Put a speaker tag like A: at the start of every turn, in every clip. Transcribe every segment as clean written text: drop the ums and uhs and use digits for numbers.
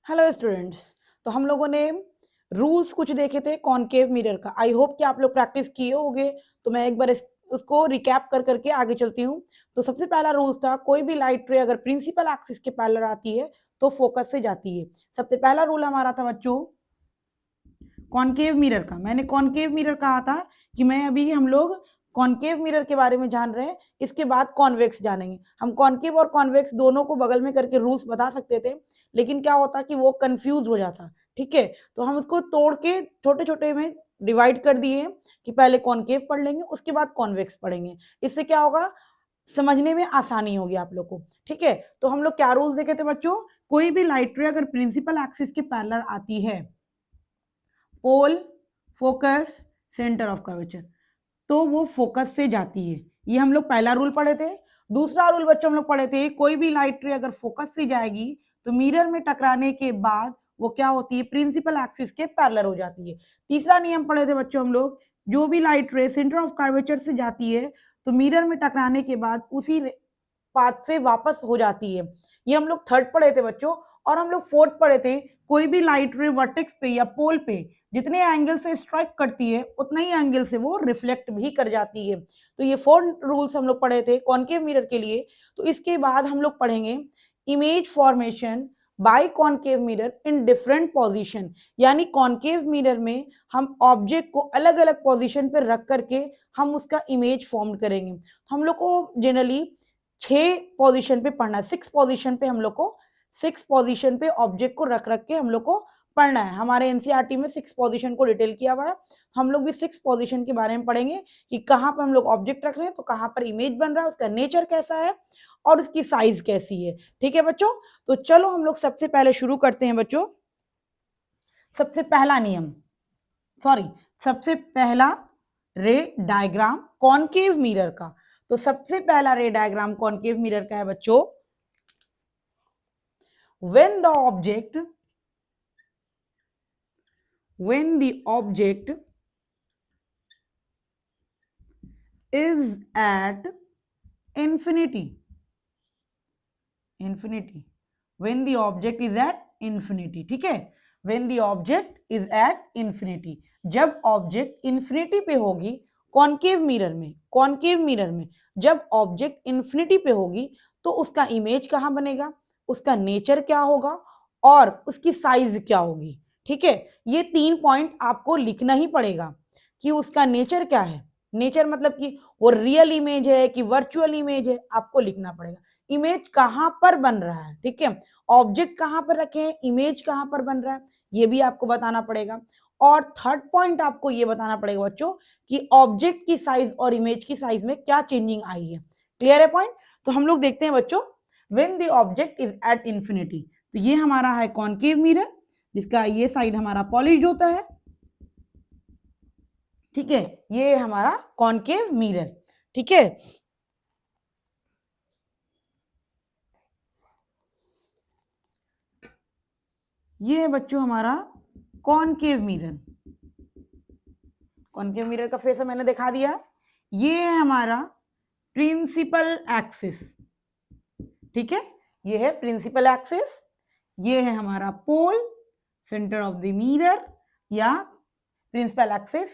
A: Hello students. तो हम लोगों ने रूल्स कुछ देखे थे कॉनकेव मिरर का। आई होप कि आप लोग प्रैक्टिस किए होंगे। तो मैं एक बार उसको रिकैप कर करके आगे चलती हूँ। तो सबसे पहला रूल था, कोई भी लाइट रे अगर प्रिंसिपल एक्सिस के पैरेलल आती है तो फोकस से जाती है। सबसे पहला रूल हमारा था बच्चों कॉनकेव मिरर का। मैंने कॉनकेव मिरर कहा था कि मैं अभी हम लोग कॉनकेव मिरर के बारे में जान रहे हैं, इसके बाद कॉन्वेक्स जानेंगे। हम कॉनकेव और कॉन्वेक्स दोनों को बगल में करके रूल्स बता सकते थे, लेकिन क्या होता कि वो कंफ्यूज हो जाता। ठीक है, तो हम उसको तोड़ के छोटे छोटे में डिवाइड कर दिए कि पहले कॉनकेव पढ़ लेंगे, उसके बाद कॉन्वेक्स पढ़ेंगे। इससे क्या होगा, समझने में आसानी होगी आप लोग को। ठीक है, तो हम लोग क्या रूल्स देखे थे बच्चों, कोई भी लाइट रे अगर प्रिंसिपल एक्सिस के पैरेलल आती है, पोल, फोकस, सेंटर ऑफ कर्वेचर, तो वो फोकस से जाती है। ये हम लोग पहला रूल पढ़े थे। दूसरा रूल बच्चों हम लोग पढ़े थे, कोई भी लाइट रे अगर फोकस से जाएगी तो मिरर में टकराने के बाद वो क्या होती है, प्रिंसिपल एक्सिस के पैरेलल हो जाती है। तीसरा नियम पढ़े थे बच्चों हम लोग, जो भी लाइट रे सेंटर ऑफ कर्वेचर से जाती है तो मिरर में टकराने के बाद उसी पाथ से वापस हो जाती है। ये हम लोग थर्ड पढ़े थे बच्चों। और हम लोग फोर्थ पढ़े थे, कोई भी लाइट रे वर्टेक्स पे या पोल पे जितने एंगल से स्ट्राइक करती है उतने ही एंगल से वो रिफ्लेक्ट भी कर जाती है। तो ये 4 रूल्स हम लोग पढ़े थे कॉनकेव मिरर के लिए। तो इसके बाद हम लोग पढ़ेंगे image formation by concave mirror in different position. यानी कॉनकेव मिरर में हम ऑब्जेक्ट को अलग अलग पोजीशन पर रख करके हम उसका इमेज फॉर्म करेंगे। हम लोग को जनरली 6 पोजीशन पे पढ़ना है, 6 पोजीशन पे हम लोग को 6 पोजीशन पे ऑब्जेक्ट को रख रख के हम लोग को पढ़ना है। हमारे एनसीईआरटी में 6 पोजीशन को डिटेल किया हुआ है। हम लोग भी 6 पोजीशन के बारे में पढ़ेंगे कि कहाँ पर हम लोग ऑब्जेक्ट रख रहे हैं, तो कहाँ पर इमेज बन रहा है, उसका नेचर कैसा है और उसकी साइज कैसी है। ठीक है बच्चों, तो चलो हम लोग सबसे पहले शुरू करते हैं बच्चों। सबसे पहला नियम, सबसे पहला रे डायग्राम कॉनकेव मिरर का। तो सबसे पहला रे डायग्राम कॉनकेव मिरर का है बच्चों, when the object is at infinity, when the object is at infinity, ठीक है, when the object is at infinity, जब ऑब्जेक्ट इंफिनिटी पे होगी कॉनकेव मिरर में जब ऑब्जेक्ट इंफिनिटी पे होगी तो उसका इमेज कहाँ बनेगा, उसका नेचर क्या होगा और उसकी साइज क्या होगी। ठीक है, ये 3 पॉइंट आपको लिखना ही पड़ेगा कि उसका नेचर क्या है। नेचर मतलब कि वो रियल इमेज है कि वर्चुअल इमेज है, आपको लिखना पड़ेगा। इमेज कहाँ पर बन रहा है, ठीक है, ऑब्जेक्ट कहाँ पर रखे हैं, इमेज कहाँ पर बन रहा है, ये भी आपको बताना पड़ेगा। और थर्ड पॉइंट आपको ये बताना पड़ेगा बच्चों कि ऑब्जेक्ट की साइज और इमेज की साइज में क्या चेंजिंग आई है। क्लियर है पॉइंट? तो हम लोग देखते हैं बच्चों, when the object is at infinity, तो ये हमारा है कॉनकेव मिरर जिसका ये साइड हमारा पॉलिश्ड होता है। ठीक है, ये हमारा कॉनकेव मिरर। ठीक है, ये है बच्चों हमारा कॉनकेव मिरर। कॉनकेव मिरर का फेस मैंने दिखा दिया। ये है हमारा प्रिंसिपल एक्सिस। ठीक है, ये है प्रिंसिपल एक्सिस, ये है हमारा पोल, सेंटर ऑफ द मिरर या प्रिंसिपल एक्सिस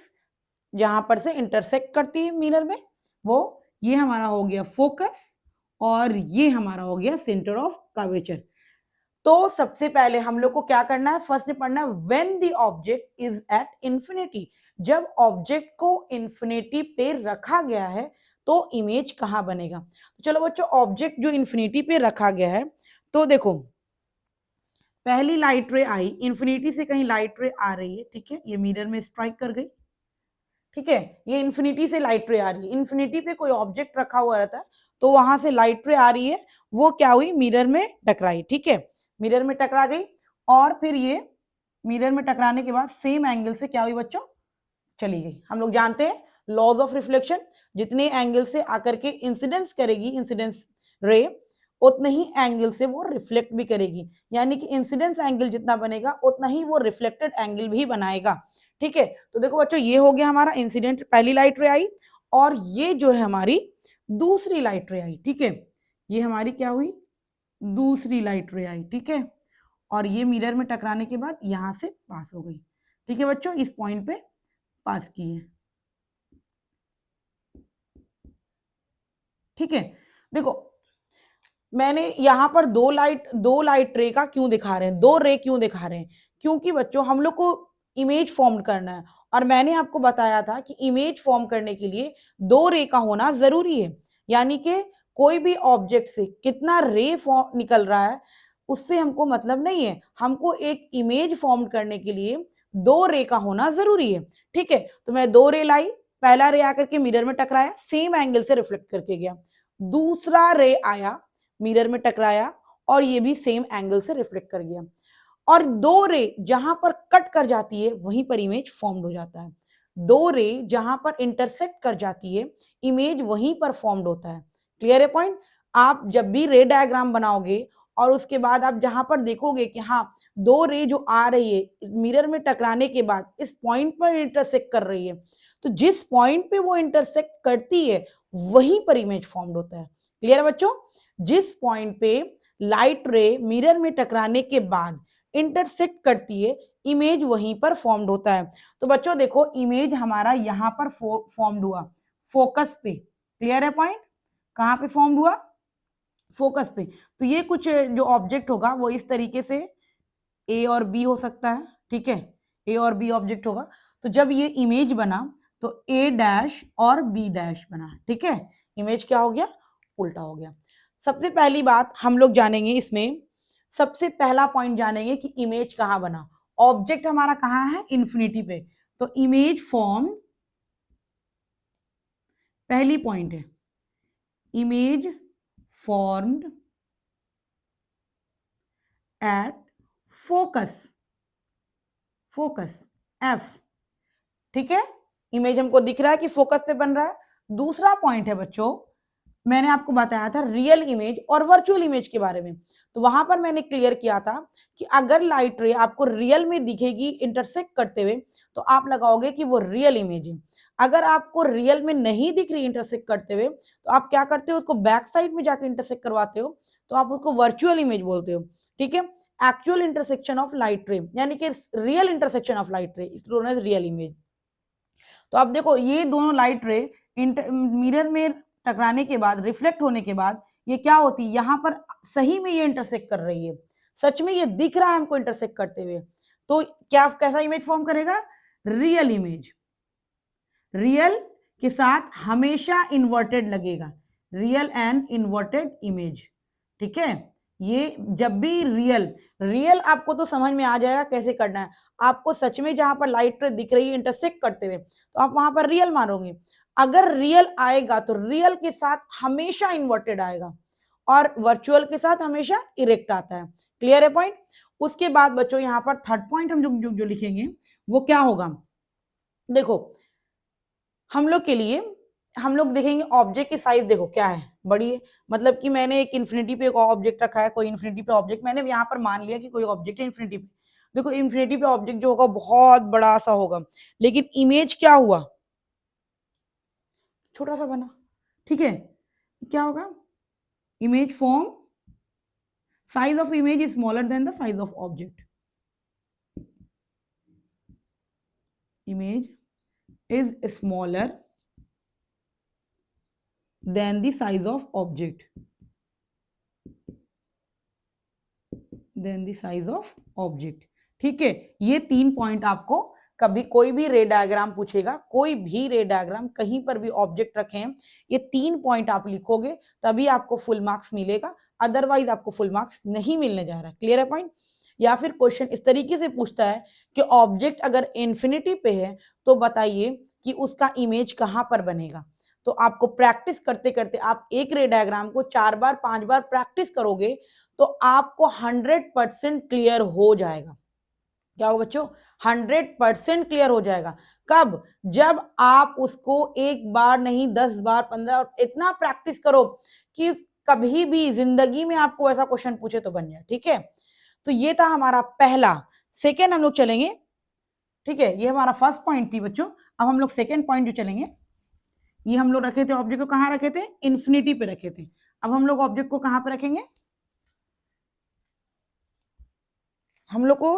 A: जहां पर से इंटरसेक्ट करती है मिरर में वो, ये हमारा हो गया फोकस और ये हमारा हो गया सेंटर ऑफ कर्वेचर। तो सबसे पहले हम लोग को क्या करना है, फर्स्ट पढ़ना है when the object is at infinity, जब ऑब्जेक्ट को इंफिनिटी पे रखा गया है तो इमेज कहां बनेगा। तो चलो बच्चों, ऑब्जेक्ट जो इंफिनिटी पे रखा गया है, तो देखो पहली लाइट रे आई, इंफिनिटी से कहीं लाइट रे आ रही है, ठीक है, ये मिरर में स्ट्राइक कर गई। ठीक है, ये इंफिनिटी से लाइट रे आ रही है, इंफिनिटी पे कोई ऑब्जेक्ट रखा हुआ रहता है तो वहां से लाइट रे आ रही है, वो क्या हुई, मिरर में टकराई। ठीक है, मिरर में टकरा गई और फिर ये मिरर में टकराने के बाद सेम एंगल से क्या हुई बच्चों, चली गई। हम लोग जानते हैं लॉज ऑफ रिफ्लेक्शन, जितने एंगल से आकर के इंसिडेंस करेगी इंसिडेंस रे उतने ही एंगल से वो रिफ्लेक्ट भी करेगी, यानी कि इंसिडेंस एंगल जितना बनेगा उतना ही वो रिफ्लेक्टेड एंगल भी बनाएगा। ठीक है, तो देखो बच्चों, ये हो गया हमारा इंसिडेंट, पहली लाइट रे आई और ये जो है हमारी दूसरी लाइट रे आई। ठीक है, ये हमारी क्या हुई, दूसरी लाइट रे आई। ठीक है, और ये मिरर में टकराने के बाद यहां से पास हो गई। ठीक है बच्चों, इस पॉइंट पे पास की है। ठीक है, देखो मैंने यहाँ पर दो लाइट रे का क्यों दिखा रहे हैं, दो रे क्यों दिखा रहे हैं, क्योंकि बच्चों हम लोग को इमेज फॉर्म करना है और मैंने आपको बताया था कि इमेज फॉर्म करने के लिए दो रे का होना जरूरी है। यानी कि कोई भी ऑब्जेक्ट से कितना रे फॉर्म निकल रहा है उससे हमको मतलब नहीं है, हमको एक इमेज फॉर्म करने के लिए दो रे का होना जरूरी है। ठीक है, तो मैं दो रे लाई, पहला रे आकर के मिरर में टकराया, सेम एंगल से रिफ्लेक्ट करके गया। दूसरा रे आया, मिरर में टकराया और ये भी सेम एंगल से रिफ्लेक्ट कर गया। और दो रे जहां पर कट कर जाती है वहीं पर इमेज फॉर्म्ड हो जाता है। दो रे जहां पर इंटरसेक्ट कर जाती है इमेज वहीं पर फॉर्म्ड होता है। क्लियर है पॉइंट? आप जब भी रे डायग्राम बनाओगे और उसके बाद आप जहां पर देखोगे कि हाँ दो रे जो आ रही है मिरर में टकराने के बाद इस पॉइंट पर इंटरसेक्ट कर रही है, तो जिस पॉइंट पे वो इंटरसेक्ट करती है वहीं पर इमेज फॉर्म्ड होता है। क्लियर है बच्चों? जिस पॉइंट पे लाइट रे मिरर में टकराने के बाद इंटरसेक्ट करती है इमेज वहीं पर फॉर्म्ड होता है। तो बच्चों देखो इमेज हमारा यहां पर फॉर्म्ड हुआ फोकस पे। क्लियर है पॉइंट? कहां पे फॉर्म्ड हुआ? फोकस पे। तो ये कुछ जो ऑब्जेक्ट होगा वो इस तरीके से ए और बी हो सकता है। ठीक है, ए और बी ऑब्जेक्ट होगा। तो जब ये इमेज बना तो ए डैश और बी डैश बना। ठीक है, इमेज क्या हो गया? उल्टा हो गया। सबसे पहली बात हम लोग जानेंगे इसमें, सबसे पहला पॉइंट जानेंगे कि इमेज कहां बना। ऑब्जेक्ट हमारा कहां है? इन्फिनिटी पे। तो इमेज फॉर्म, पहली पॉइंट है image formed at focus, focus F. ठीक है, इमेज हमको दिख रहा है कि फोकस पे बन रहा है। दूसरा पॉइंट है बच्चों, मैंने आपको बताया था रियल इमेज और वर्चुअल इमेज के बारे में। तो वहां पर मैंने क्लियर किया था कि अगर लाइट रे आपको रियल में दिखेगी इंटरसेक्ट करते हुए तो आप लगाओगे कि वो रियल इमेज है। अगर आपको रियल में नहीं दिख रही इंटरसेक्ट करते हुए तो आप क्या करते हो, उसको बैक साइड में जाकर इंटरसेक्ट करवाते हो, तो आप उसको वर्चुअल इमेज बोलते हो। ठीक है, एक्चुअल इंटरसेक्शन ऑफ लाइट रे यानी कि रियल इंटरसेक्शन ऑफ लाइट रे इज रियल इमेज। तो आप देखो ये दोनों लाइट रे मिरर में टकराने के बाद रिफ्लेक्ट होने के बाद ये क्या होती है, यहां पर सही में ये इंटरसेक्ट कर रही है, सच में ये दिख रहा है हमको इंटरसेक्ट करते हुए। तो क्या कैसा इमेज फॉर्म करेगा? Real image. रियल के साथ हमेशा इन्वर्टेड लगेगा, रियल एंड इन्वर्टेड इमेज। ठीक है, ये जब भी रियल, रियल आपको तो समझ में आ जाएगा कैसे करना है। आपको सच में जहां पर लाइट दिख रही है इंटरसेक्ट करते हुए तो आप वहां पर रियल मानोगे। अगर रियल आएगा तो रियल के साथ हमेशा इन्वर्टेड आएगा और वर्चुअल के साथ हमेशा इरेक्ट आता है। क्लियर है पॉइंट? उसके बाद बच्चों यहाँ पर थर्ड पॉइंट हम जो लिखेंगे वो क्या होगा, देखो हम लोग के लिए हम लोग देखेंगे ऑब्जेक्ट की साइज देखो क्या है, बड़ी है। मतलब कि मैंने एक इन्फिनिटी पे एक ऑब्जेक्ट रखा है, कोई इन्फिनिटी पे ऑब्जेक्ट मैंने यहाँ पर मान लिया कि कोई ऑब्जेक्ट है इन्फिनिटी पे। देखो इन्फिनिटी पे ऑब्जेक्ट जो होगा बहुत बड़ा सा होगा, लेकिन इमेज क्या हुआ? छोटा सा बना। ठीक है, क्या होगा? Image form, size of image is smaller than the size of object. Image is smaller than the size of object, then the size of object. ठीक है, ये तीन पॉइंट आपको कभी कोई भी रे डायग्राम पूछेगा, कोई भी रे डायग्राम कहीं पर भी ऑब्जेक्ट रखे हैं, ये तीन पॉइंट आप लिखोगे तभी आपको फुल मार्क्स मिलेगा, अदरवाइज आपको फुल मार्क्स नहीं मिलने जा रहा है। क्लियर है पॉइंट? या फिर क्वेश्चन इस तरीके से पूछता है कि ऑब्जेक्ट अगर इन्फिनिटी पे है तो बताइए कि उसका इमेज कहां पर बनेगा। तो आपको प्रैक्टिस करते करते आप एक रे डायग्राम को 4 बार 5 बार प्रैक्टिस करोगे तो आपको 100% क्लियर हो जाएगा। क्या हो बच्चों? 100% क्लियर हो जाएगा। कब? जब आप उसको एक बार नहीं 10 बार 15 इतना प्रैक्टिस करो कि कभी भी जिंदगी में आपको ऐसा क्वेश्चन पूछे तो बन जाए। ठीक है, तो ये था हमारा पहला। सेकेंड हम लोग चलेंगे। ठीक है, ये हमारा फर्स्ट पॉइंट थी बच्चों। अब हम लोग सेकेंड पॉइंट जो चलेंगे, ये हम लोग रखे थे ऑब्जेक्ट को कहां रखे थे? इन्फिनिटी पे रखे थे। अब हम लोग ऑब्जेक्ट को कहां पे रखेंगे? हम लोग को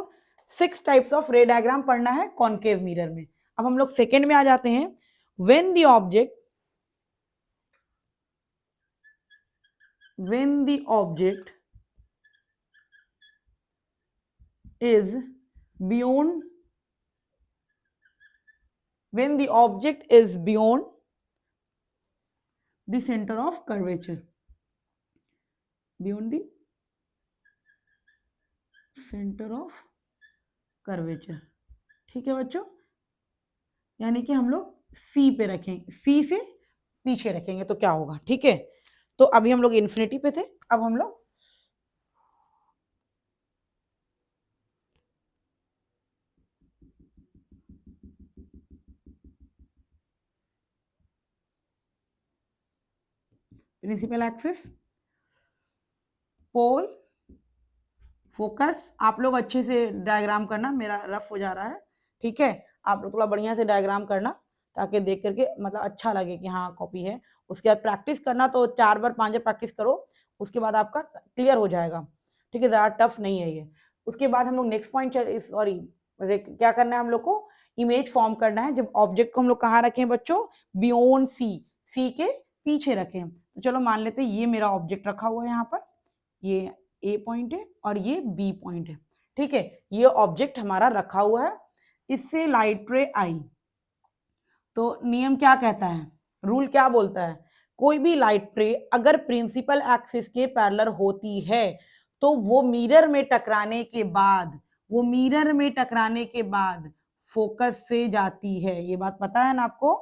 A: 6 टाइप्स ऑफ रे डायग्राम पढ़ना है कॉनकेव मिरर में। अब हम लोग सेकेंड में आ जाते हैं। When the object is beyond when the object is beyond the center of curvature, beyond the center of curvature, ठीक है बच्चों, यानी कि हम लोग सी पे रखें, सी से पीछे रखेंगे तो क्या होगा, ठीक है। तो अभी हम लोग इन्फिनिटी पे थे, अब हम लोग प्रिंसिपल एक्सिस, पोल, फोकस। आप लोग अच्छे से डायग्राम करना, मेरा रफ हो जा रहा है, ठीक है। आप लोग थोड़ा बढ़िया से डायग्राम करना ताकि देख करके मतलब अच्छा लगे कि हाँ कॉपी है। उसके बाद प्रैक्टिस करना, तो 4 बार 5 बार प्रैक्टिस करो, उसके बाद आपका क्लियर हो जाएगा, ठीक है। ज़्यादा टफ नहीं है ये। उसके बाद हम लोग नेक्स्ट पॉइंट, सॉरी क्या करना है हम लोग को, इमेज फॉर्म करना है। जब ऑब्जेक्ट को हम लोग कहाँ रखें बच्चों, बियॉन्ड सी, सी के पीछे रखें। तो चलो मान लेते हैं ये मेरा ऑब्जेक्ट रखा हुआ है यहाँ पर, ये ए पॉइंट है और ये बी पॉइंट है, ठीक है। ये ऑब्जेक्ट हमारा रखा हुआ है, इससे लाइट रे आई, तो नियम क्या कहता है, रूल क्या बोलता है, कोई भी लाइट रे अगर प्रिंसिपल एक्सिस के पैरेलल होती है तो वो मिरर में टकराने के बाद, वो मिरर में टकराने के बाद फोकस से जाती है। ये बात पता है ना आपको,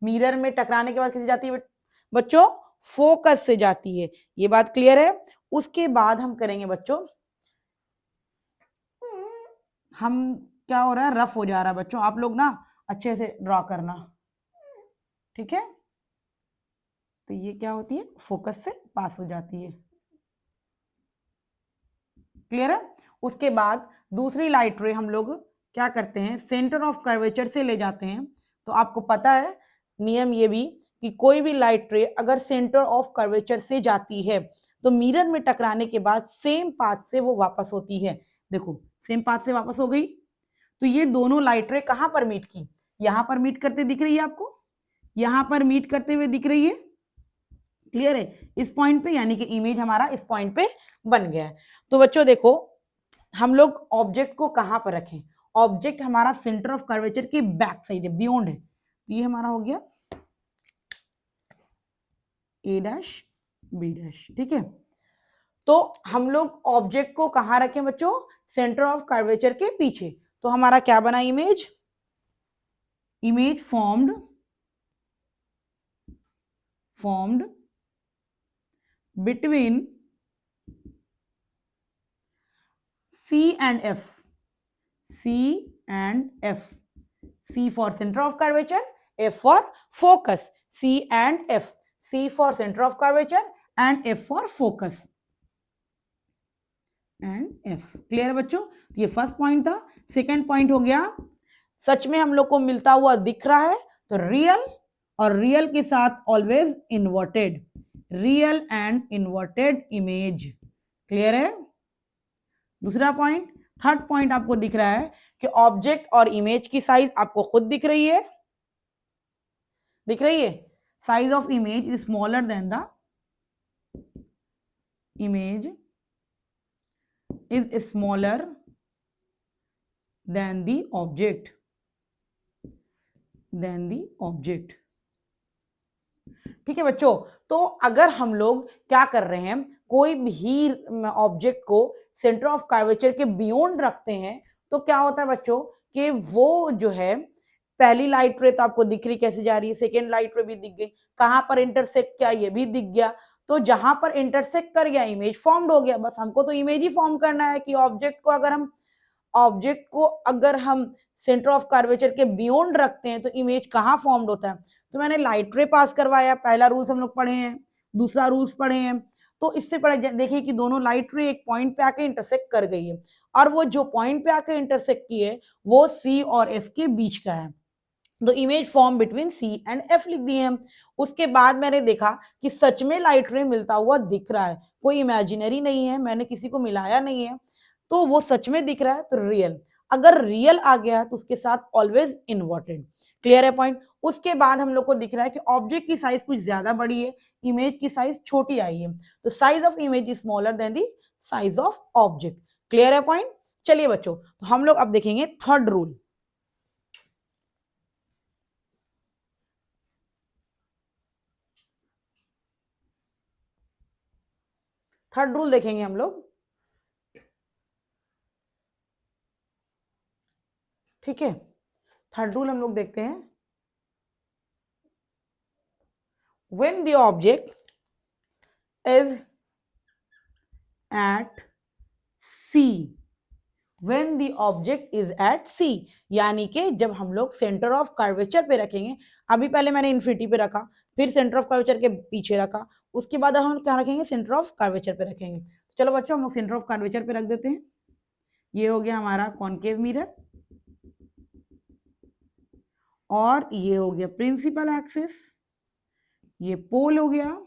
A: मिरर में टकराने के बाद किसे जाती है बच्चों, फोकस से जाती है। ये बात क्लियर है। उसके बाद हम करेंगे बच्चों, हम क्या हो रहा है, रफ हो जा रहा है बच्चों, आप लोग ना अच्छे से ड्रॉ करना, ठीक है। तो ये क्या होती है, फोकस से पास हो जाती है, क्लियर है। उसके बाद दूसरी लाइट रे हम लोग क्या करते हैं, सेंटर ऑफ कर्वेचर से ले जाते हैं। तो आपको पता है नियम ये भी कि कोई भी लाइट रे अगर सेंटर ऑफ कर्वेचर से जाती है तो मिरर में टकराने के बाद सेम पाथ से वो वापस होती है। देखो सेम पाथ से वापस हो गई, तो ये दोनों लाइट रे कहां पर मीट की, यहां पर मीट करते दिख रही है आपको, यहां पर मीट करते हुए दिख रही है, क्लियर है, इस पॉइंट पे, यानी कि इमेज हमारा इस पॉइंट पे बन गया है। तो बच्चों देखो हम लोग ऑब्जेक्ट को कहां पर रखें, ऑब्जेक्ट हमारा सेंटर ऑफ कर्वेचर के बैक साइड है, बियॉन्ड है, तो ये हमारा हो गया ए डैश बी डैश, ठीक है। तो हम लोग ऑब्जेक्ट को कहां रखें बच्चों, सेंटर ऑफ कर्वेचर के पीछे। तो हमारा क्या बना image, image formed between C and F, C and F, C for center of curvature, F for focus, C and F, C for center of curvature and F for focus and F, clear है बच्चों। ये first point था। Second point हो गया, सच में हम लोग को मिलता हुआ दिख रहा है तो रियल, और रियल के साथ always inverted, real and inverted image, clear है। दूसरा पॉइंट, थर्ड पॉइंट आपको दिख रहा है कि ऑब्जेक्ट और इमेज की साइज आपको खुद दिख रही है, दिख रही है, size of image is smaller than the image is smaller than the object, ठीक है बच्चों। तो अगर हम लोग क्या कर रहे हैं, कोई भी ऑब्जेक्ट को सेंटर ऑफ कर्वेचर के बियॉन्ड रखते हैं तो क्या होता है बच्चों कि वो जो है, पहली लाइट रे तो आपको दिख रही कैसे जा रही है, सेकेंड लाइट रे भी दिख गई, कहां पर इंटरसेक्ट किया ये भी दिख गया, तो जहां पर इंटरसेक्ट कर गया इमेज फॉर्म्ड हो गया। बस हमको तो इमेज ही फॉर्म करना है कि ऑब्जेक्ट को अगर हम सेंटर ऑफ कर्वेचर के बियॉन्ड रखते हैं तो इमेज कहाँ फॉर्म्ड होता है। तो मैंने लाइट रे पास करवाया, पहला रूल्स हम लोग पढ़े हैं, दूसरा रूल्स पढ़े हैं। तो इससे पढ़े देखिए कि दोनों लाइट रे एक पॉइंट पे आके इंटरसेक्ट कर गई है, और वो जो पॉइंट पे आके इंटरसेक्ट की है वो सी और एफ के बीच का है, तो image form between C and F लिख दिए हम। उसके बाद मैंने देखा कि सच में लाइट रे मिलता हुआ दिख रहा है, कोई इमेजिनरी नहीं है, मैंने किसी को मिलाया नहीं है, तो वो सच में दिख रहा है तो रियल, अगर रियल आ गया तो उसके साथ ऑलवेज इन्वर्टेड। क्लियर है पॉइंट। उसके बाद हम लोग को दिख रहा है कि ऑब्जेक्ट की साइज कुछ ज्यादा बड़ी है, इमेज की साइज छोटी आई है, तो size of image is smaller than the size of object. Clear है पॉइंट। चलिए बच्चों, तो हम लोग अब देखेंगे थर्ड रूल। थर्ड रूल देखेंगे हम लोग, ठीक है। थर्ड रूल हम लोग देखते हैं, when the object is at C, when the object is at C, यानी कि जब हम लोग सेंटर ऑफ कर्वेचर पे रखेंगे, अभी पहले मैंने इन्फिनिटी पे रखा, फिर सेंटर ऑफ कर्वेचर के पीछे रखा, उसके बाद हम क्या रखेंगे, सेंटर ऑफ कर्वेचर पे रखेंगे। चलो बच्चों, हम लोग सेंटर ऑफ कर्वेचर पे रख देते हैं। ये हो गया हमारा कॉनकेव मिरर, और ये हो गया प्रिंसिपल एक्सिस, ये पोल हो गया,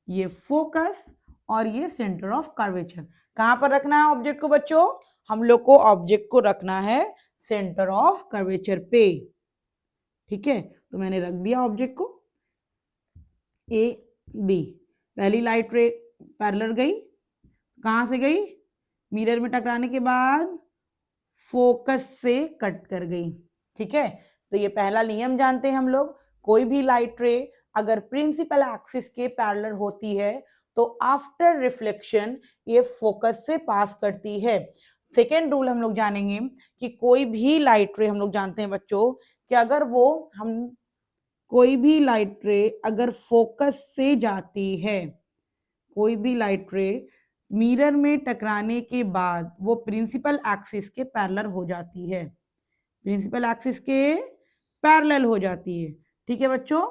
A: ये फोकस, और ये सेंटर ऑफ कर्वेचर। कहां पर रखना है ऑब्जेक्ट को बच्चों, हम लोग को ऑब्जेक्ट को रखना है सेंटर ऑफ कर्वेचर पे, ठीक है। तो मैंने रख दिया ऑब्जेक्ट को ए बी। पहली लाइट रे पैरेलल गई, कहां से गई, मिरर में टकराने के बाद फोकस से कट कर गई, ठीक है। तो ये पहला नियम जानते हैं हम लोग, कोई भी लाइट रे अगर प्रिंसिपल एक्सिस के पैरेलल होती है तो आफ्टर रिफ्लेक्शन ये फोकस से पास करती है। सेकेंड रूल हम लोग जानेंगे कि कोई भी लाइट रे, हम लोग जानते हैं बच्चों कि अगर वो हम कोई भी लाइट रे अगर फोकस से जाती है, कोई भी लाइट रे मिरर में टकराने के बाद वो प्रिंसिपल एक्सिस के पैरेलल हो जाती है, प्रिंसिपल एक्सिस के पैरेलल हो जाती है, ठीक है बच्चों,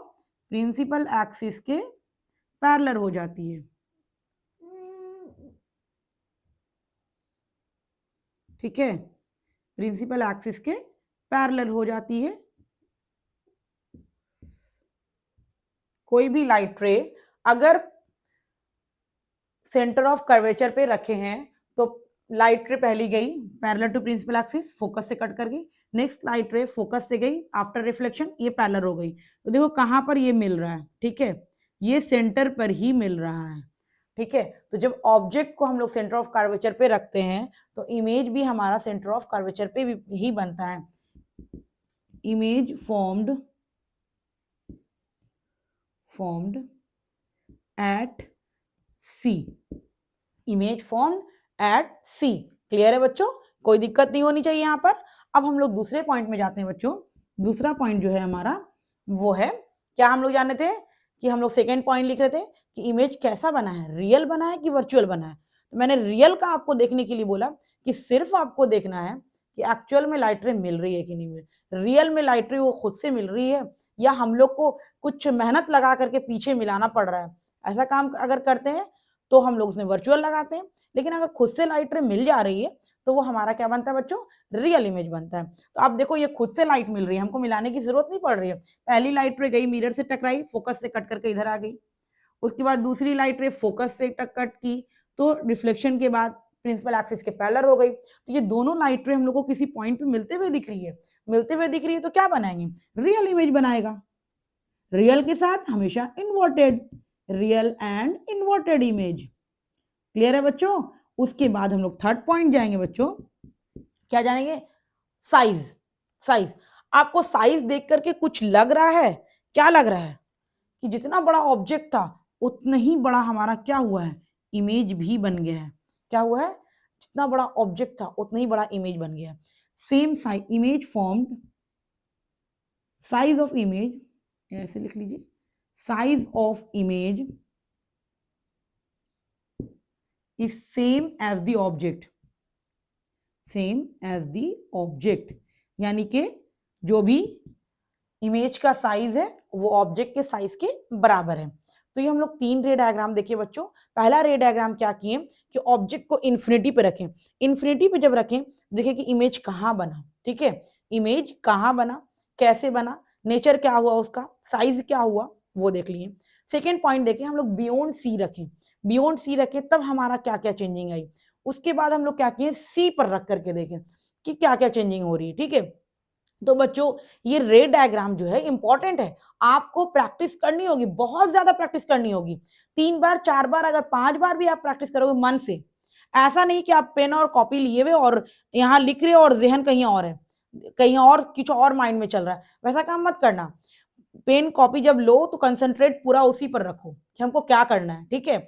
A: प्रिंसिपल एक्सिस के पैरेलल हो जाती है, ठीक है, प्रिंसिपल एक्सिस के पैरेलल हो जाती है। कोई भी लाइट रे अगर सेंटर ऑफ कर्वेचर पे रखे हैं तो लाइट रे पहली गई parallel to principal axis, focus से कट कर गई, नेक्स्ट लाइट रे फोकस से गई आफ्टर रिफ्लेक्शन, ये पैरेलल हो गई। तो देखो कहां पर ये मिल रहा है, ठीक है, ये सेंटर पर ही मिल रहा है, ठीक है। तो जब ऑब्जेक्ट को हम लोग सेंटर ऑफ कर्वेचर पे रखते हैं तो इमेज भी हमारा सेंटर ऑफ कर्वेचर पे ही बनता है। Image formed at C, image formed at C. Clear है बच्चों, कोई दिक्कत नहीं होनी चाहिए यहाँ पर। अब हम लोग दूसरे पॉइंट में जाते हैं बच्चों। दूसरा पॉइंट जो है हमारा वो है, क्या हम लोग जाने थे कि हम लोग सेकेंड पॉइंट लिख रहे थे कि इमेज कैसा बना है, रियल बना है कि वर्चुअल बना है। तो मैंने रियल का आपको देखने के लिए बोला कि सिर्फ आपको देखना है कि एक्चुअल में लाइट रे मिल रही है कि नहीं मिल रही, रियल में लाइट रे वो खुद से मिल रही है या हम लोग को कुछ मेहनत लगा करके पीछे मिलाना पड़ रहा है। ऐसा काम अगर करते हैं तो हम लोग उसमें वर्चुअल लगाते हैं, लेकिन अगर खुद से लाइट रे मिल जा रही है तो वो हमारा क्या बनता है बच्चों, रियल इमेज बनता है। तो आप देखो ये खुद से लाइट मिल रही है, हमको मिलाने की जरूरत नहीं पड़ रही है। पहली लाइट रे गई मिरर से टकराई, फोकस से कट करके इधर आ गई, उसके बाद दूसरी लाइट रे फोकस से कट की तो रिफ्लेक्शन के बाद प्रिंसिपल एक्सिस के पैरेलल हो गई। तो ये दोनों लाइट रे हम लोग को किसी पॉइंट पे मिलते हुए दिख रही है, मिलते हुए दिख रही है तो क्या बनाएंगे, रियल इमेज बनाएगा। रियल के साथ हमेशा inverted, real and inverted image. Clear है बच्चों। उसके बाद हम लोग थर्ड पॉइंट जाएंगे बच्चों, क्या जानेंगे, साइज। साइज, आपको साइज देख करके कुछ लग रहा है, क्या लग रहा है कि जितना बड़ा ऑब्जेक्ट था उतना ही बड़ा हमारा क्या हुआ है, इमेज भी बन गया है। क्या हुआ है, जितना बड़ा ऑब्जेक्ट था उतना ही बड़ा इमेज बन गया। Same size, image formed, size of image, ऐसे लिख लीजिए, size of image is same as the object, same as the object, यानी कि जो भी इमेज का साइज है वो ऑब्जेक्ट के साइज के बराबर है। तो ये हम लोग तीन रे डायग्राम देखिए बच्चों। पहला रे डायग्राम क्या किए कि ऑब्जेक्ट को इन्फिनिटी पे रखें, इन्फिनिटी पे जब रखें देखिए कि इमेज कहाँ बना, ठीक है, इमेज कहाँ बना, कैसे बना, नेचर क्या हुआ उसका, साइज क्या हुआ वो देख लिए। सेकेंड पॉइंट देखें हम लोग बियॉन्ड सी रखें, बियॉन्ड सी रखें तब हमारा क्या क्या चेंजिंग आई, उसके बाद हम लोग क्या किए, सी पर रख करके देखें कि क्या क्या चेंजिंग हो रही है, ठीक है। तो बच्चों ये रे डायग्राम जो है इंपॉर्टेंट है, आपको प्रैक्टिस करनी होगी, बहुत ज्यादा प्रैक्टिस करनी होगी। 3 बार 4 बार अगर 5 बार भी आप प्रैक्टिस करोगे मन से, ऐसा नहीं कि आप पेन और कॉपी लिए हुए और यहाँ लिख रहे हो और जहन कहीं और है, कहीं और कुछ और माइंड में चल रहा है, वैसा काम मत करना। पेन कॉपी जब लो तो कंसंट्रेट पूरा उसी पर रखो कि हमको क्या करना है, ठीक है।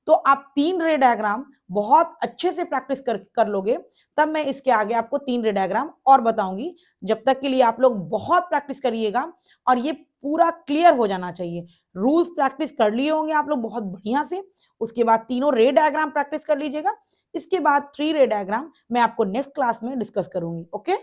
A: तो आप 3 रे डायग्राम बहुत अच्छे से प्रैक्टिस कर लोगे, तब मैं इसके आगे आपको 3 रे डायग्राम और बताऊंगी। जब तक के लिए आप लोग बहुत प्रैक्टिस करिएगा और ये पूरा क्लियर हो जाना चाहिए। रूल्स प्रैक्टिस कर लिए होंगे आप लोग बहुत बढ़िया से, उसके बाद तीनों रे डायग्राम प्रैक्टिस कर लीजिएगा। इसके बाद 3 रे डायग्राम मैं आपको नेक्स्ट क्लास में डिस्कस करूंगी, ओके।